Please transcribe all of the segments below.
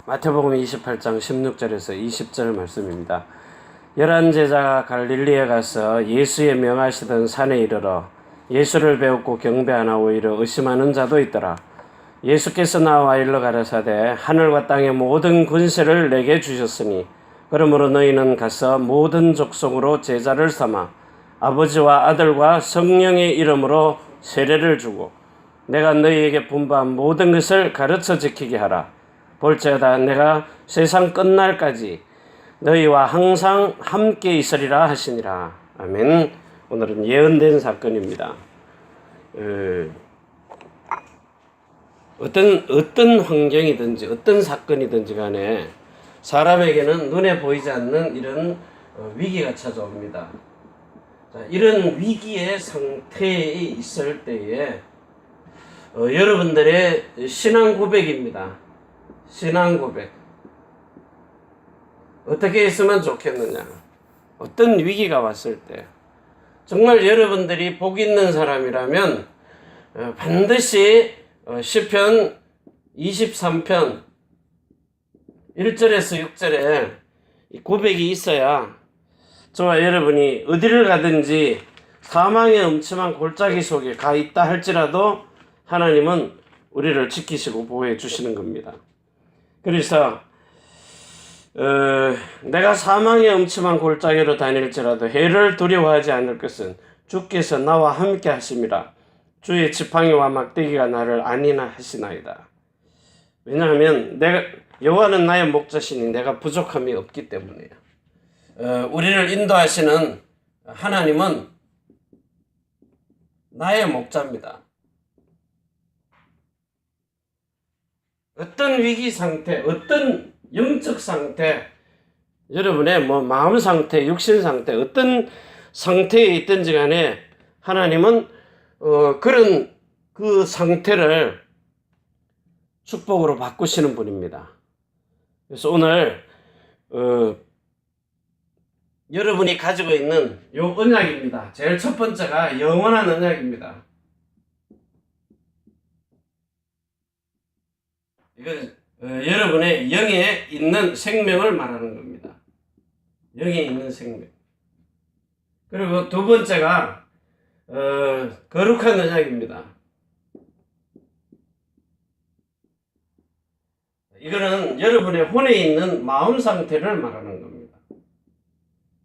마태복음 28장 16절에서 20절 말씀입니다. 11 제자가 갈릴리에 가서 예수의 명하시던 산에 이르러 예수를 배웠고 경배하나 오히려 의심하는 자도 있더라. 예수께서 나와 일러 가라사대 하늘과 땅의 모든 권세를 내게 주셨으니 그러므로 너희는 가서 모든 족속으로 제자를 삼아 아버지와 아들과 성령의 이름으로 세례를 주고 내가 너희에게 분부한 모든 것을 가르쳐 지키게 하라. 볼지어다 내가 세상 끝날까지 너희와 항상 함께 있으리라 하시니라. 아멘. 오늘은 예언된 사건입니다. 어떤 환경이든지 어떤 사건이든지 간에 사람에게는 눈에 보이지 않는 이런 위기가 찾아옵니다. 자, 이런 위기의 상태에 있을 때에 여러분들의 신앙 고백입니다. 신앙 고백. 어떻게 했으면 좋겠느냐? 어떤 위기가 왔을 때 정말 여러분들이 복 있는 사람이라면 반드시 시편 23편 1절에서 6절에 고백이 있어야 저와 여러분이 어디를 가든지 사망의 음침한 골짜기 속에 가 있다 할지라도 하나님은 우리를 지키시고 보호해 주시는 겁니다. 그래서 내가 사망의 음침한 골짜기로 다닐지라도 해를 두려워하지 않을 것은 주께서 나와 함께 하심이라. 주의 지팡이와 막대기가 나를 안위나 하시나이다. 왜냐하면 여호와는 나의 목자시니 내가 부족함이 없기 때문이에요. 우리를 인도하시는 하나님은 나의 목자입니다. 어떤 위기 상태, 어떤 영적 상태, 여러분의 마음 상태, 육신 상태, 어떤 상태에 있든지 간에 하나님은 그런 그 상태를 축복으로 바꾸시는 분입니다. 그래서 오늘 여러분이 가지고 있는 요 언약입니다. 제일 첫 번째가 영원한 언약입니다. 이건 여러분의 영에 있는 생명을 말하는 겁니다. 영에 있는 생명. 그리고 두 번째가 거룩한 언약입니다. 이거는 여러분의 혼에 있는 마음 상태를 말하는 겁니다.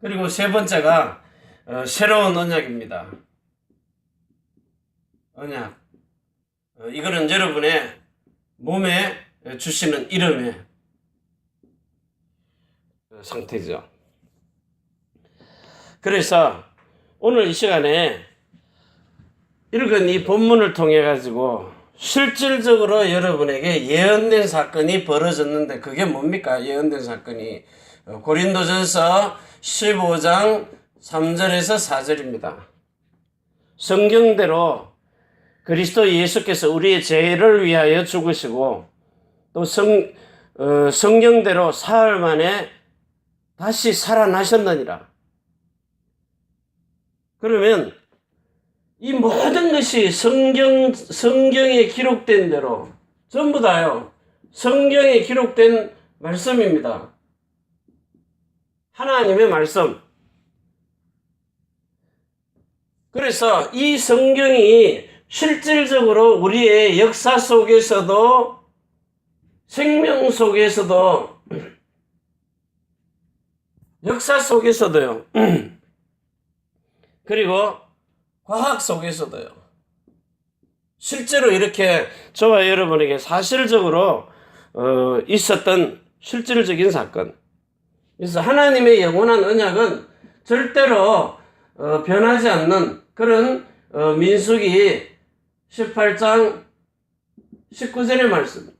그리고 세 번째가 새로운 언약입니다. 언약. 이거는 여러분의 몸에 주시는 이름의 상태죠. 그래서 오늘 이 시간에 읽은 이 본문을 통해 가지고 실질적으로 여러분에게 예언된 사건이 벌어졌는데 그게 뭡니까? 예언된 사건이 고린도전서 15장 3절에서 4절입니다. 성경대로 그리스도 예수께서 우리의 죄를 위하여 죽으시고 또 성경대로 사흘 만에 다시 살아나셨느니라. 그러면 이 모든 것이 성경에 기록된 대로 전부 다요. 성경에 기록된 말씀입니다. 하나님의 말씀. 그래서 이 성경이 실질적으로 우리의 역사 속에서도 생명 속에서도 역사 속에서도요. 그리고 과학 속에서도요. 실제로 이렇게 저와 여러분에게 사실적으로 있었던 실질적인 사건. 그래서 하나님의 영원한 언약은 절대로 변하지 않는 그런 민수기 18장 19절의 말씀.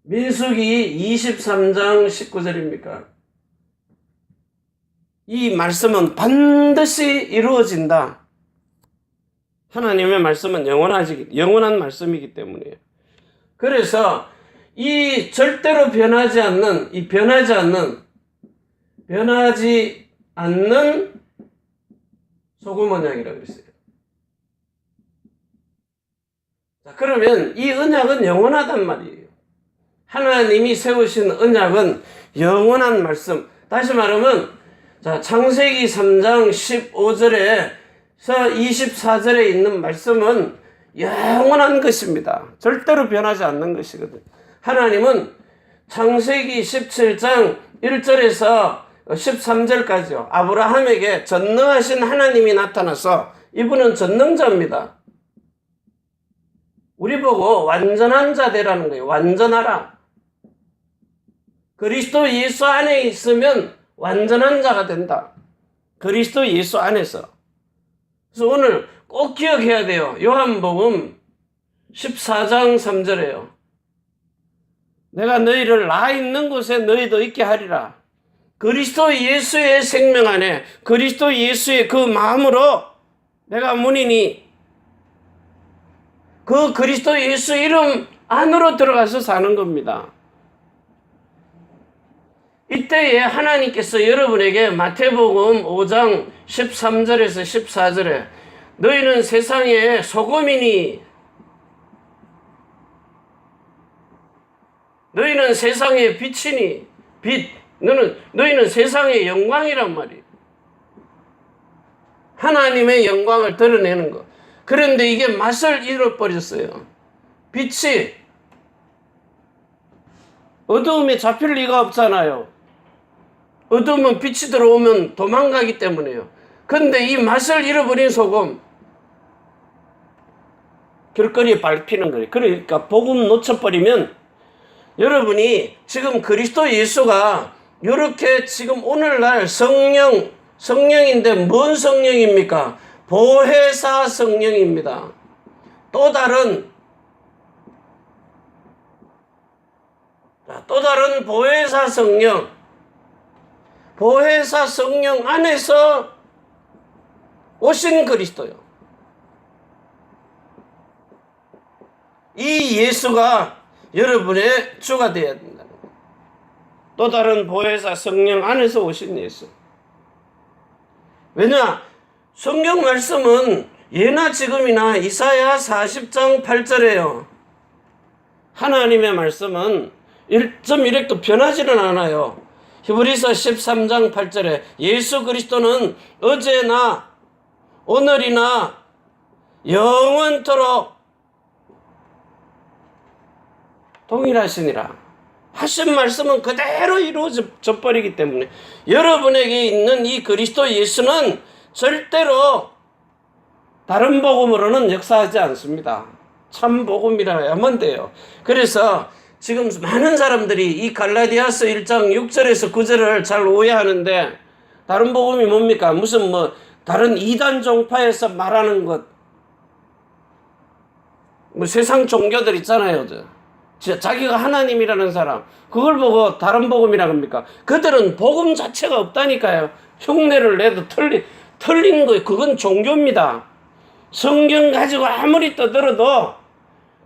민수기 23장 19절입니까? 이 말씀은 반드시 이루어진다. 하나님의 말씀은 영원한 말씀이기 때문이에요. 그래서 이 절대로 변하지 않는 소금 언약이라고 했어요. 자, 그러면 이 언약은 영원하단 말이에요. 하나님이 세우신 언약은 영원한 말씀. 다시 말하면 자, 창세기 3장 15절에서 24절에 있는 말씀은 영원한 것입니다. 절대로 변하지 않는 것이거든요. 하나님은 창세기 17장 1절에서 13절까지요. 아브라함에게 전능하신 하나님이 나타나서 이분은 전능자입니다. 우리 보고 완전한 자 되라는 거예요. 완전하라. 그리스도 예수 안에 있으면 완전한 자가 된다. 그리스도 예수 안에서. 그래서 오늘 꼭 기억해야 돼요. 요한복음 14장 3절에요. 내가 너희를 나 있는 곳에 너희도 있게 하리라. 그리스도 예수의 생명 안에 그리스도 예수의 그 마음으로 내가 문이니 그 그리스도 예수 이름 안으로 들어가서 사는 겁니다. 이때에 하나님께서 여러분에게 마태복음 5장 13절에서 14절에 너희는 세상의 소금이니 너희는 세상의 빛이니 빛 너희는 세상의 영광이란 말이에요. 하나님의 영광을 드러내는 것. 그런데 이게 맛을 잃어버렸어요. 빛이 어두움에 잡힐 리가 없잖아요. 어두우면 빛이 들어오면 도망가기 때문에요. 그런데 이 맛을 잃어버린 소금 길거리에 밟히는 거예요. 그러니까 복음 놓쳐버리면 여러분이 지금 그리스도 예수가 이렇게 지금 오늘날 성령인데 뭔 성령입니까? 보혜사 성령입니다. 또 다른 보혜사 성령. 보혜사 성령 안에서 오신 그리스도요. 이 예수가 여러분의 주가 되어야 된다. 또 다른 보혜사 성령 안에서 오신 예수. 왜냐? 성경 말씀은 예나 지금이나 이사야 40장 8절에요. 하나님의 말씀은 1.1획도 변하지는 않아요. 히브리서 13장 8절에 예수 그리스도는 어제나 오늘이나 영원토록 동일하시니라. 하신 말씀은 그대로 이루어져 버리기 때문에 여러분에게 있는 이 그리스도 예수는 절대로 다른 복음으로는 역사하지 않습니다. 참 복음이라야만 돼요. 그래서 지금 많은 사람들이 이 갈라디아서 1장 6절에서 9절을 잘 오해하는데 다른 복음이 뭡니까? 무슨 다른 이단 종파에서 말하는 것. 세상 종교들 있잖아요. 자기가 하나님이라는 사람. 그걸 보고 다른 복음이라 합니까? 그들은 복음 자체가 없다니까요. 흉내를 내도 틀린 거예요. 그건 종교입니다. 성경 가지고 아무리 떠들어도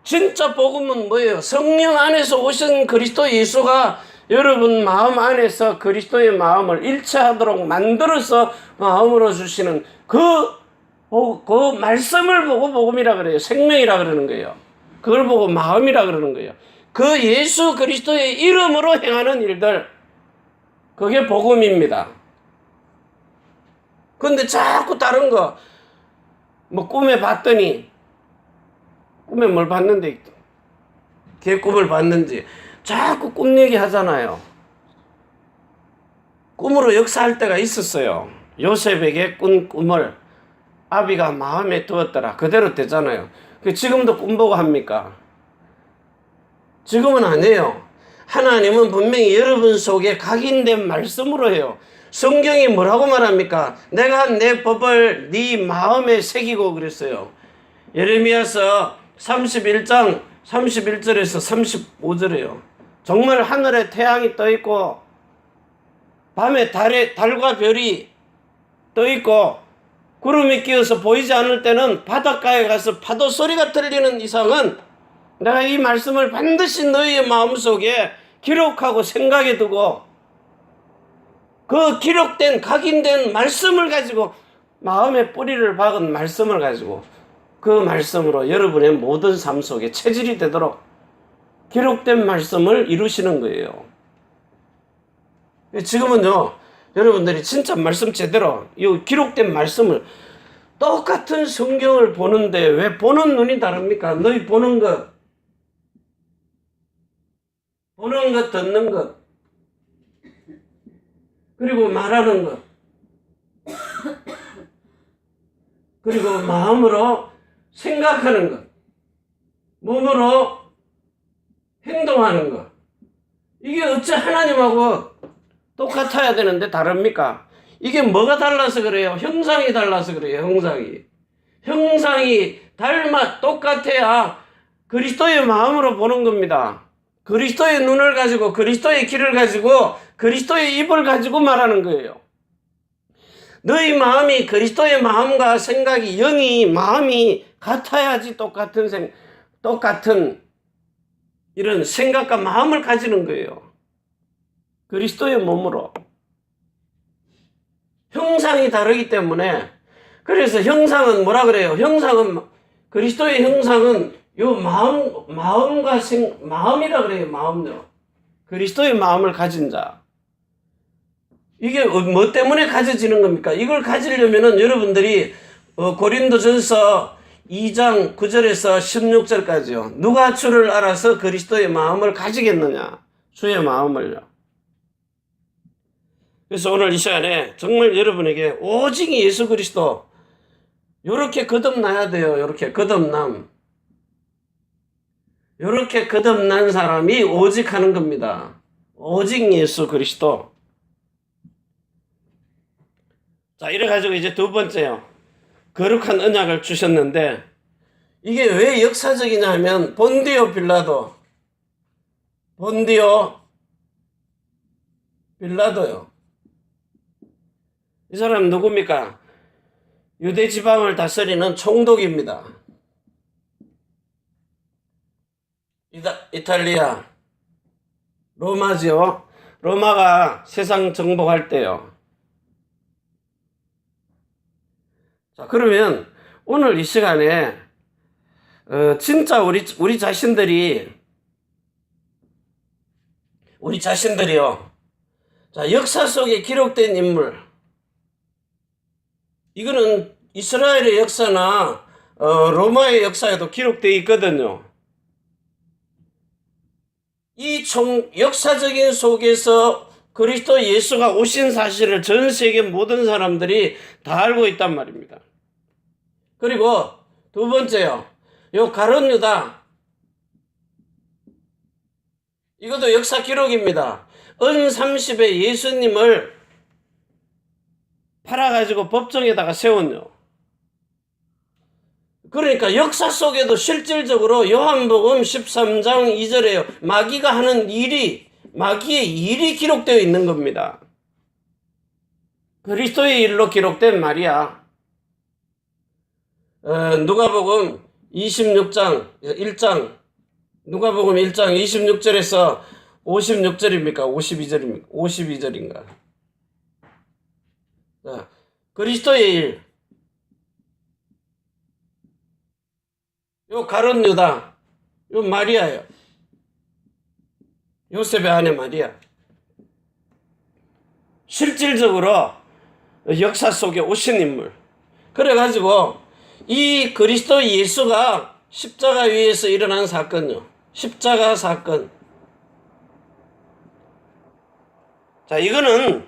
진짜 복음은 뭐예요? 성령 안에서 오신 그리스도 예수가 여러분 마음 안에서 그리스도의 마음을 일체하도록 만들어서 마음으로 주시는 그 말씀을 보고 복음이라 그래요. 생명이라 그러는 거예요. 그걸 보고 마음이라 그러는 거예요. 그 예수 그리스도의 이름으로 행하는 일들, 그게 복음입니다. 근데 자꾸 다른 거, 꿈에 봤더니, 꿈에 뭘 봤는데, 개꿈을 봤는지, 자꾸 꿈 얘기 하잖아요. 꿈으로 역사할 때가 있었어요. 요셉에게 꾼 꿈을 아비가 마음에 두었더라. 그대로 되잖아요. 지금도 꿈 보고 합니까? 지금은 아니에요. 하나님은 분명히 여러분 속에 각인된 말씀으로 해요. 성경이 뭐라고 말합니까? 내가 내 법을 네 마음에 새기고 그랬어요. 예레미야서 31장 31절에서 35절이에요. 정말 하늘에 태양이 떠 있고 밤에 달과 별이 떠 있고 구름이 끼어서 보이지 않을 때는 바닷가에 가서 파도 소리가 들리는 이상은 내가 이 말씀을 반드시 너희의 마음속에 기록하고 생각해 두고 그 기록된 각인된 말씀을 가지고 마음에 뿌리를 박은 말씀을 가지고 그 말씀으로 여러분의 모든 삶 속에 체질이 되도록 기록된 말씀을 이루시는 거예요. 지금은요, 여러분들이 진짜 말씀 제대로 이 기록된 말씀을 똑같은 성경을 보는데 왜 보는 눈이 다릅니까? 너희 보는 것, 듣는 것, 그리고 말하는 것, 그리고 마음으로 생각하는 것, 몸으로 행동하는 것. 이게 어째 하나님하고 똑같아야 되는데 다릅니까? 이게 뭐가 달라서 그래요? 형상이 달라서 그래요. 형상이 똑같아야 그리스도의 마음으로 보는 겁니다. 그리스도의 눈을 가지고, 그리스도의 귀를 가지고, 그리스도의 입을 가지고 말하는 거예요. 너희 마음이 그리스도의 마음과 생각이, 마음이 같아야지 똑같은 이런 생각과 마음을 가지는 거예요. 그리스도의 몸으로. 형상이 다르기 때문에, 그래서 형상은 뭐라 그래요? 그리스도의 형상은 요 마음이라 그래요. 마음요. 그리스도의 마음을 가진 자. 이게 뭐 때문에 가져지는 겁니까? 이걸 가지려면은 여러분들이 고린도전서 2장 9절에서 16절까지요. 누가 주를 알아서 그리스도의 마음을 가지겠느냐? 주의 마음을요. 그래서 오늘 이 시간에 정말 여러분에게 오직 예수 그리스도, 요렇게 거듭나야 돼요. 요렇게 거듭난 사람이 오직 하는 겁니다. 오직 예수 그리스도. 자, 이래가지고 이제 두 번째요. 거룩한 언약을 주셨는데, 이게 왜 역사적이냐 하면, 본디오 빌라도요. 이 사람 누굽니까? 유대 지방을 다스리는 총독입니다. 이탈리아, 로마지요. 로마가 세상 정복할 때요. 자, 그러면 오늘 이 시간에 진짜 우리 자신들이요. 자, 역사 속에 기록된 인물. 이거는 이스라엘의 역사나 로마의 역사에도 기록되어 있거든요. 이 역사적인 속에서 그리스도 예수가 오신 사실을 전 세계 모든 사람들이 다 알고 있단 말입니다. 그리고 두 번째요. 요 가룟 유다. 이것도 역사 기록입니다. 은 30에 예수님을 팔아가지고 법정에다가 세웠요. 그러니까 역사 속에도 실질적으로 요한복음 13장 2절에요. 마귀의 일이 기록되어 있는 겁니다. 그리스도의 일로 기록된 말이야. 누가복음 26장 1장 누가복음 1장 26절에서 56절입니까? 52절인가? 자, 그리스도의 일. 요 가룟 유다, 요 마리아요. 요셉의 아내 마리아. 실질적으로 역사 속에 오신 인물. 그래가지고 이 그리스도 예수가 십자가 위에서 일어난 사건요. 십자가 사건. 자, 이거는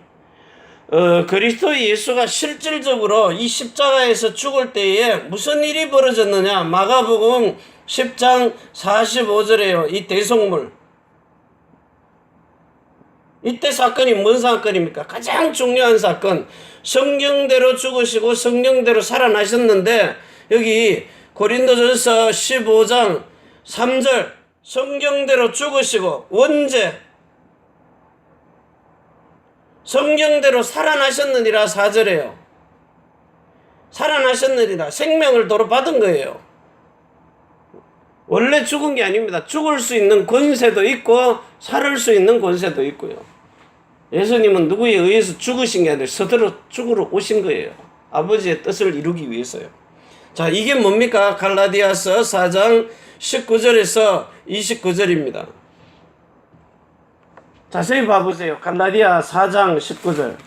그리스도 예수가 실질적으로 이 십자가에서 죽을 때에 무슨 일이 벌어졌느냐. 마가복음 10장 45절에요. 이 대속물. 이때 사건이 뭔 사건입니까? 가장 중요한 사건. 성경대로 죽으시고 성경대로 살아나셨는데, 여기 고린도전서 15장 3절 성경대로 죽으시고 원죄 성경대로 살아나셨느니라 4절에요. 살아나셨느니라. 생명을 도로 받은 거예요. 원래 죽은 게 아닙니다. 죽을 수 있는 권세도 있고 살을 수 있는 권세도 있고요. 예수님은 누구에 의해서 죽으신 게 아니라 스스로 죽으러 오신 거예요. 아버지의 뜻을 이루기 위해서요. 자, 이게 뭡니까? 갈라디아서 4장 19절에서 29절입니다. 자세히 봐보세요. 갈라디아 4장 19절.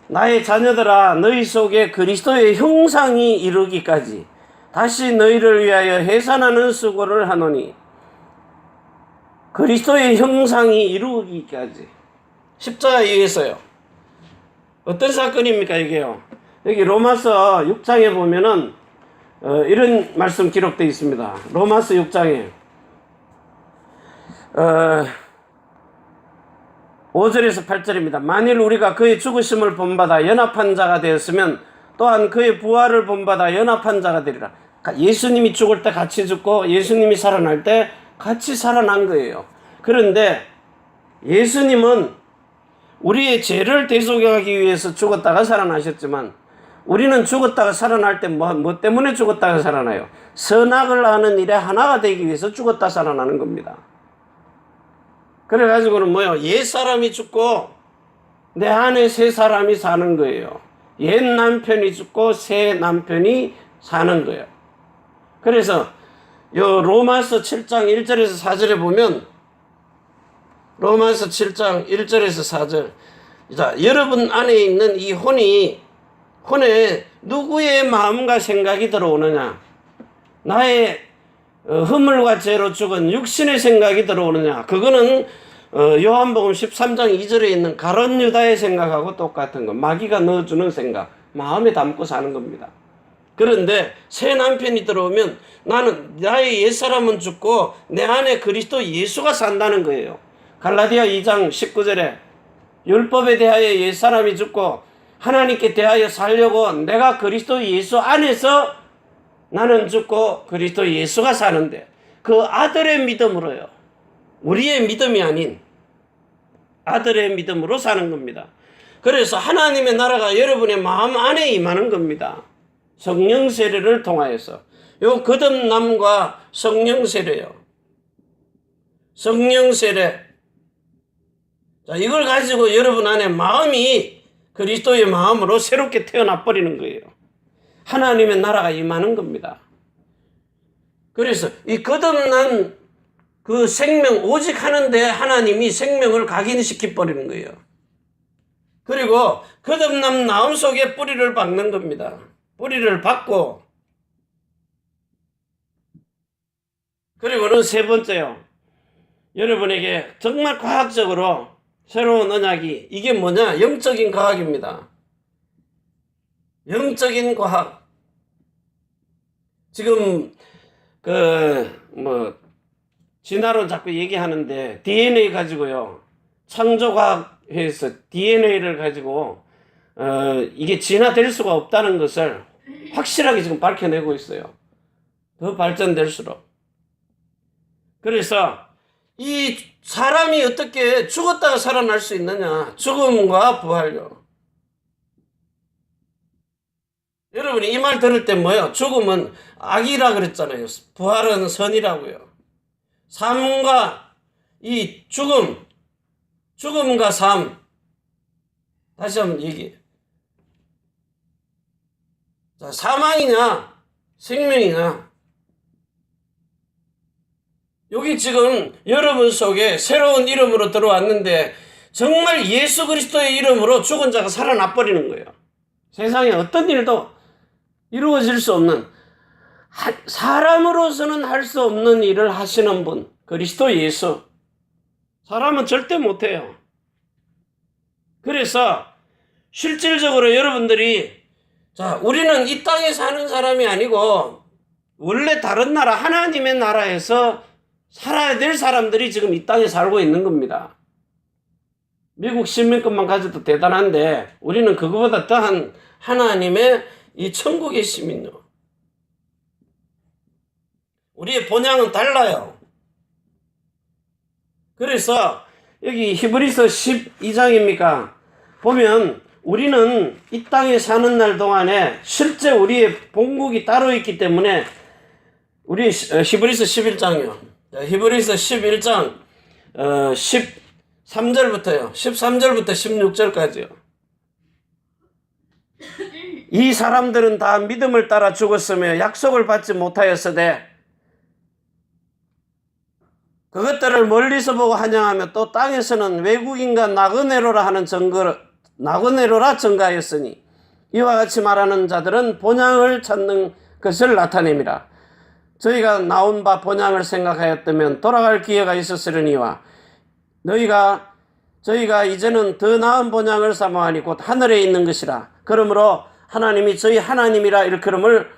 나의 자녀들아, 너희 속에 그리스도의 형상이 이르기까지 다시 너희를 위하여 해산하는 수고를 하노니. 그리스도의 형상이 이루기까지. 십자가에 의해서요. 어떤 사건입니까 이게요? 여기 로마서 6장에 보면은 이런 말씀 기록되어 있습니다. 로마서 6장에 5절에서 8절입니다. 만일 우리가 그의 죽으심을 본받아 연합한 자가 되었으면 또한 그의 부활을 본받아 연합한 자가 되리라. 예수님이 죽을 때 같이 죽고 예수님이 살아날 때 같이 살아난 거예요. 그런데 예수님은 우리의 죄를 대속하기 위해서 죽었다가 살아나셨지만 우리는 죽었다가 살아날 때 뭐 때문에 죽었다가 살아나요? 선악을 하는 일에 하나가 되기 위해서 죽었다 살아나는 겁니다. 그래가지고는 뭐요? 옛 사람이 죽고 내 안에 새 사람이 사는 거예요. 옛 남편이 죽고 새 남편이 사는 거예요. 그래서 요 로마서 7장 1절에서 4절에 보면 로마서 7장 1절에서 4절. 자, 여러분 안에 있는 이 혼에 누구의 마음과 생각이 들어오느냐? 나의 허물과 죄로 죽은 육신의 생각이 들어오느냐? 그거는 요한복음 13장 2절에 있는 가룟 유다의 생각하고 똑같은 거. 마귀가 넣어주는 생각, 마음에 담고 사는 겁니다. 그런데 새 남편이 들어오면 나의 옛사람은 죽고 내 안에 그리스도 예수가 산다는 거예요. 갈라디아 2장 19절에 율법에 대하여 옛사람이 죽고 하나님께 대하여 살려고 내가 그리스도 예수 안에서 나는 죽고 그리스도 예수가 사는데 그 아들의 믿음으로요. 우리의 믿음이 아닌 아들의 믿음으로 사는 겁니다. 그래서 하나님의 나라가 여러분의 마음 안에 임하는 겁니다. 성령 세례를 통하여서. 요 거듭남과 성령 세례요. 성령 세례. 자, 이걸 가지고 여러분 안에 마음이 그리스도의 마음으로 새롭게 태어나 버리는 거예요. 하나님의 나라가 임하는 겁니다. 그래서 이 거듭난 그 생명 오직 하는데 하나님이 생명을 각인시켜 버리는 거예요. 그리고 거듭난 마음 속에 뿌리를 박는 겁니다. 뿌리를 박고 그리고는 세 번째요. 여러분에게 정말 과학적으로 새로운 언약이 이게 뭐냐? 영적인 과학입니다. 영적인 과학. 지금 진화론 자꾸 얘기하는데 DNA 가지고요. 창조과학에서 DNA를 가지고 이게 진화될 수가 없다는 것을 확실하게 지금 밝혀내고 있어요. 더 발전될수록. 그래서 이 사람이 어떻게 죽었다가 살아날 수 있느냐? 죽음과 부활요. 여러분이 이 말 들을 때 뭐예요? 죽음은 악이라 그랬잖아요. 부활은 선이라고요. 삶과 이 죽음과 삶. 다시 한번 얘기해. 자, 사망이냐, 생명이냐. 여기 지금 여러분 속에 새로운 이름으로 들어왔는데 정말 예수 그리스도의 이름으로 죽은 자가 살아나 버리는 거예요. 세상에 어떤 일도 이루어질 수 없는, 사람으로서는 할 수 없는 일을 하시는 분, 그리스도 예수. 사람은 절대 못해요. 그래서 실질적으로 여러분들이, 자, 우리는 이 땅에 사는 사람이 아니고 원래 다른 나라, 하나님의 나라에서 살아야 될 사람들이 지금 이 땅에 살고 있는 겁니다. 미국 시민권만 가져도 대단한데 우리는 그거보다 더한 하나님의 이 천국의 시민요. 우리의 본향은 달라요. 그래서 여기 히브리서 12장입니까? 보면 우리는 이 땅에 사는 날 동안에 실제 우리의 본국이 따로 있기 때문에 우리 히브리서 11장이요. 히브리서 11장 13절부터요. 13절부터 16절까지요. 이 사람들은 다 믿음을 따라 죽었으며 약속을 받지 못하였으되 그것들을 멀리서 보고 환영하며 또 땅에서는 외국인과 나그네로라 증가하였으니 이와 같이 말하는 자들은 본향을 찾는 것을 나타냅니다. 저희가 나온 바 본향을 생각하였다면 돌아갈 기회가 있었으려니와 저희가 이제는 더 나은 본향을 사모하니 곧 하늘에 있는 것이라. 그러므로 하나님이 저희 하나님이라 일컬음을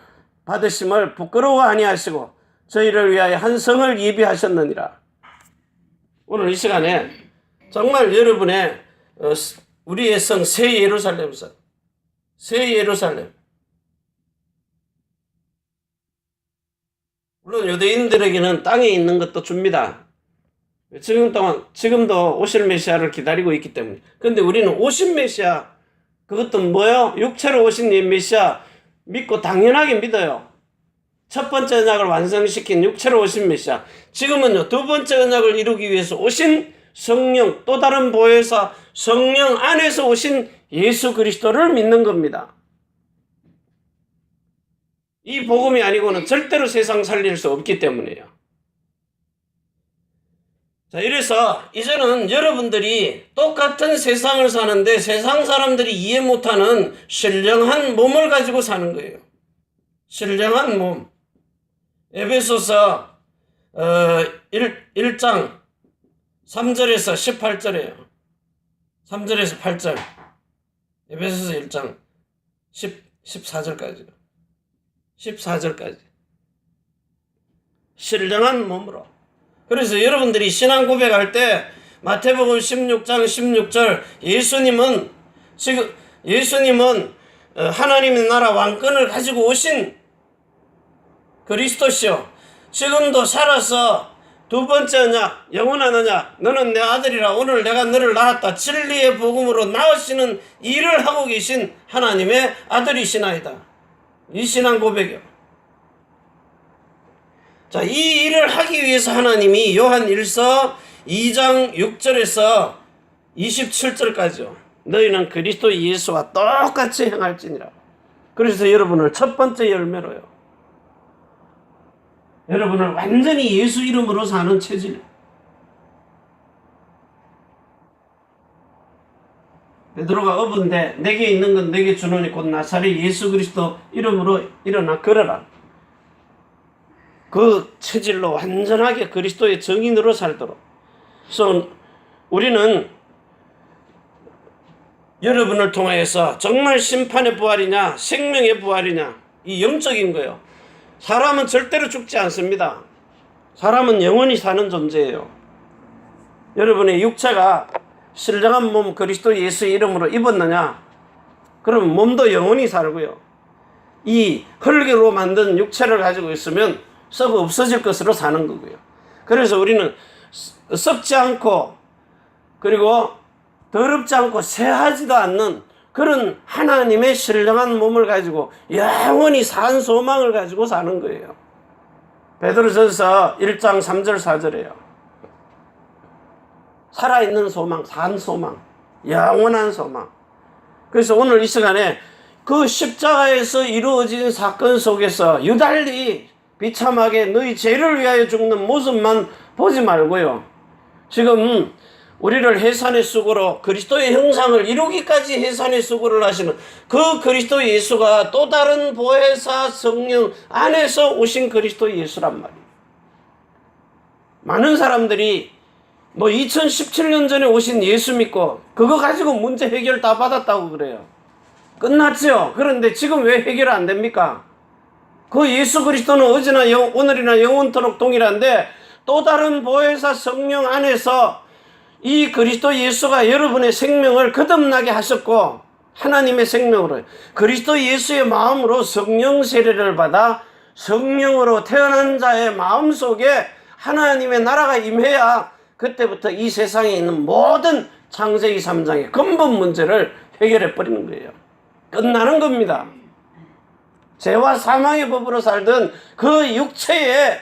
받으심을 부끄러워 아니하시고 저희를 위하여 한 성을 예비하셨느니라. 오늘 이 시간에 정말 여러분의 우리의 성 새 예루살렘성, 새 예루살렘. 물론 유대인들에게는 땅에 있는 것도 줍니다. 지금도 오실 메시아를 기다리고 있기 때문에. 그런데 우리는 오신 메시아, 그것도 뭐요? 육체로 오신 이 메시아 믿고 당연하게 믿어요. 첫 번째 언약을 완성시킨 육체로 오신 메시아. 지금은요, 두 번째 언약을 이루기 위해서 오신 성령, 또 다른 보혜사 성령 안에서 오신 예수 그리스도를 믿는 겁니다. 이 복음이 아니고는 절대로 세상 살릴 수 없기 때문이에요. 자, 이래서 이제는 여러분들이 똑같은 세상을 사는데 세상 사람들이 이해 못하는 신령한 몸을 가지고 사는 거예요. 신령한 몸. 에베소서 1장 3절에서 18절이에요. 3절에서 8절. 에베소서 1장 14절까지. 14절까지. 신령한 몸으로. 그래서 여러분들이 신앙 고백할 때 마태복음 16장 16절 예수님은 하나님의 나라 왕권을 가지고 오신 그리스도시요. 지금도 살아서 두 번째 언약, 영원한 언약, 너는 내 아들이라 오늘 내가 너를 낳았다. 진리의 복음으로 낳으시는 일을 하고 계신 하나님의 아들이시나이다. 이 신앙 고백이요. 자, 이 일을 하기 위해서 하나님이 요한 1서 2장 6절에서 27절까지요. 너희는 그리스도 예수와 똑같이 행할지니라. 그래서 여러분을 첫 번째 열매로요. 여러분을 완전히 예수 이름으로 사는 체질. 베드로가 어부인데 내게 있는 건 내게 주노니 곧 나사렛 예수 그리스도 이름으로 일어나 걸어라. 그 체질로 완전하게 그리스도의 정인으로 살도록. 그래서 우리는 여러분을 통하여서 정말 심판의 부활이냐 생명의 부활이냐 이 영적인 거예요. 사람은 절대로 죽지 않습니다. 사람은 영원히 사는 존재예요. 여러분의 육체가 신령한 몸 그리스도 예수의 이름으로 입었느냐? 그럼 몸도 영원히 살고요. 이 흙으로 만든 육체를 가지고 있으면 썩어 없어질 것으로 사는 거고요. 그래서 우리는 썩지 않고 그리고 더럽지 않고 새하지도 않는 그런 하나님의 신령한 몸을 가지고 영원히 산 소망을 가지고 사는 거예요. 베드로전서 1장 3절 4절이에요. 살아있는 소망, 산 소망, 영원한 소망. 그래서 오늘 이 시간에 그 십자가에서 이루어진 사건 속에서 유달리 비참하게 너희 죄를 위하여 죽는 모습만 보지 말고요. 지금 우리를 해산의 수고로 그리스도의 형상을 이루기까지 해산의 수고를 하시는 그 그리스도 예수가 또 다른 보혜사 성령 안에서 오신 그리스도 예수란 말이에요. 많은 사람들이 2017년 전에 오신 예수 믿고 그거 가지고 문제 해결 다 받았다고 그래요. 끝났죠. 그런데 지금 왜 해결 안 됩니까? 그 예수 그리스도는 어제나 오늘이나 영원토록 동일한데 또 다른 보혜사 성령 안에서 이 그리스도 예수가 여러분의 생명을 거듭나게 하셨고 하나님의 생명으로 그리스도 예수의 마음으로 성령 세례를 받아 성령으로 태어난 자의 마음속에 하나님의 나라가 임해야 그때부터 이 세상에 있는 모든 창세기 3장의 근본 문제를 해결해 버리는 거예요. 끝나는 겁니다. 죄와 사망의 법으로 살던 그 육체에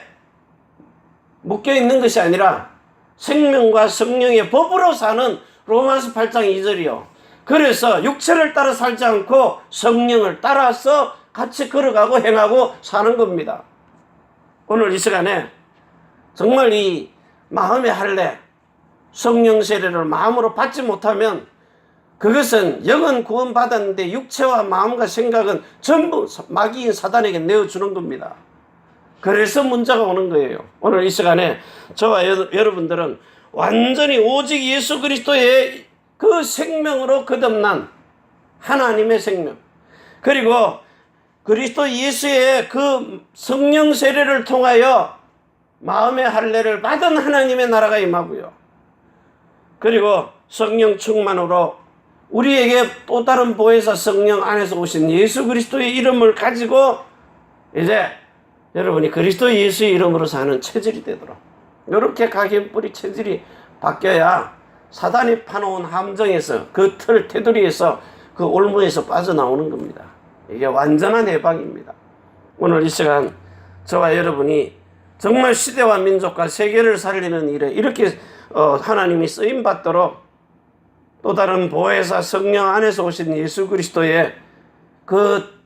묶여 있는 것이 아니라 생명과 성령의 법으로 사는 로마서 8장 2절이요. 그래서 육체를 따라 살지 않고 성령을 따라서 같이 걸어가고 행하고 사는 겁니다. 오늘 이 시간에 정말 이 마음의 할례, 성령 세례를 마음으로 받지 못하면 그것은 영은 구원받았는데 육체와 마음과 생각은 전부 마귀인 사단에게 내어주는 겁니다. 그래서 문제가 오는 거예요. 오늘 이 시간에 저와 여러분들은 완전히 오직 예수 그리스도의 그 생명으로 거듭난 하나님의 생명, 그리고 그리스도 예수의 그 성령 세례를 통하여 마음의 할례를 받은 하나님의 나라가 임하고요. 그리고 성령 충만으로 우리에게 또 다른 보혜사 성령 안에서 오신 예수 그리스도의 이름을 가지고 이제 여러분이 그리스도 예수의 이름으로 사는 체질이 되도록, 이렇게 각인뿌리 체질이 바뀌어야 사단이 파놓은 함정에서, 그 틀 테두리에서, 그 올무에서 빠져나오는 겁니다. 이게 완전한 해방입니다. 오늘 이 시간 저와 여러분이 정말 시대와 민족과 세계를 살리는 일에 이렇게 하나님이 쓰임받도록 또 다른 보혜사 성령 안에서 오신 예수 그리스도의 그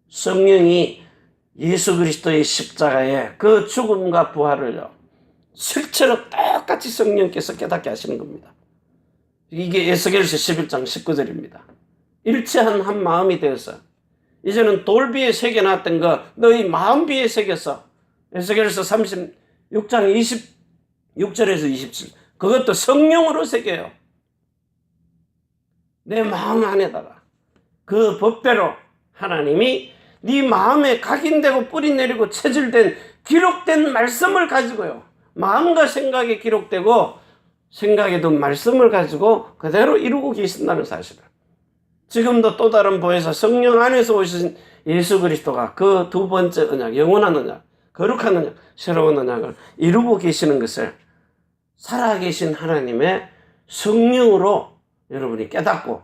성령이 예수 그리스도의 십자가의 그 죽음과 부활을요, 실체로 똑같이 성령께서 깨닫게 하시는 겁니다. 이게 에스겔서 11장 19절입니다. 일체한 한 마음이 되어서 이제는 돌비에 새겨놨던 거 너희 마음비에 새겨서, 에스겔서 36장 26절에서 27, 그것도 성령으로 새겨요. 내 마음 안에다가 그 법대로 하나님이 네 마음에 각인되고 뿌리내리고 체질된 기록된 말씀을 가지고요, 마음과 생각에 기록되고 생각에 둔 말씀을 가지고 그대로 이루고 계신다는 사실을, 지금도 또 다른 보혜사 성령 안에서 오신 예수 그리스도가 그 두 번째 언약, 영원한 언약, 거룩한 언약, 새로운 언약을 이루고 계시는 것을 살아계신 하나님의 성령으로 여러분이 깨닫고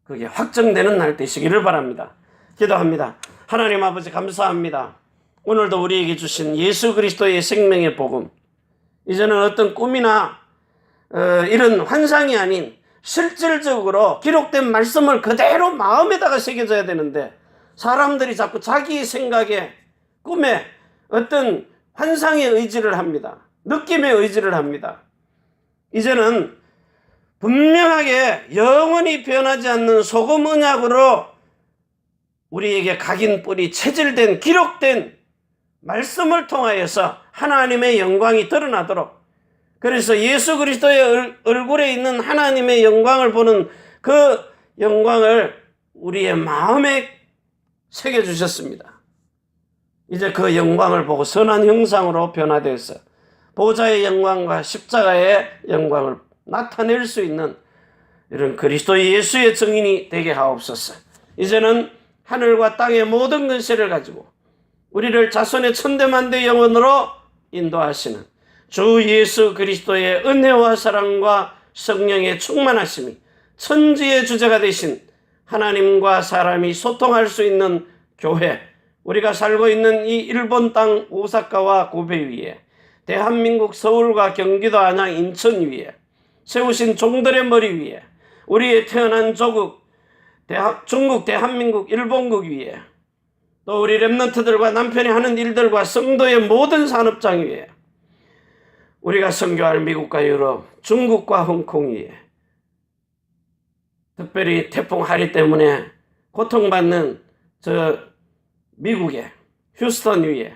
그게 확정되는 날 되시기를 바랍니다. 기도합니다. 하나님 아버지, 감사합니다. 오늘도 우리에게 주신 예수 그리스도의 생명의 복음, 이제는 어떤 꿈이나 이런 환상이 아닌 실질적으로 기록된 말씀을 그대로 마음에다가 새겨져야 되는데, 사람들이 자꾸 자기 생각에, 꿈에, 어떤 환상에 의지를 합니다. 느낌에 의지를 합니다. 이제는 분명하게 영원히 변하지 않는 소금 언약으로 우리에게 각인 뿌리 체질된 기록된 말씀을 통하여서 하나님의 영광이 드러나도록, 그래서 예수 그리스도의 얼굴에 있는 하나님의 영광을 보는 그 영광을 우리의 마음에 새겨주셨습니다. 이제 그 영광을 보고 선한 형상으로 변화되어서 보좌의 영광과 십자가의 영광을 나타낼 수 있는 이런 그리스도 예수의 증인이 되게 하옵소서. 이제는 하늘과 땅의 모든 근세를 가지고 우리를 자손의 천대만대 영혼으로 인도하시는 주 예수 그리스도의 은혜와 사랑과 성령의 충만하심이 천지의 주제가 되신 하나님과 사람이 소통할 수 있는 교회, 우리가 살고 있는 이 일본 땅 오사카와 고베 위에, 대한민국 서울과 경기도 안양 인천 위에 세우신 종들의 머리 위에, 우리의 태어난 조국 중국, 대한민국, 일본국 위에, 또 우리 렘넌트들과 남편이 하는 일들과 성도의 모든 산업장 위에, 우리가 선교할 미국과 유럽, 중국과 홍콩 위에, 특별히 태풍 하리 때문에 고통받는 저 미국의 휴스턴 위에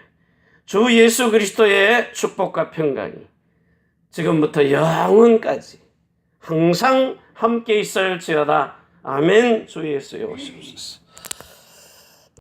주 예수 그리스도의 축복과 평강이 지금부터 영원까지 항상 함께 있을지어다. 아멘. 주 예수여 오시옵소서.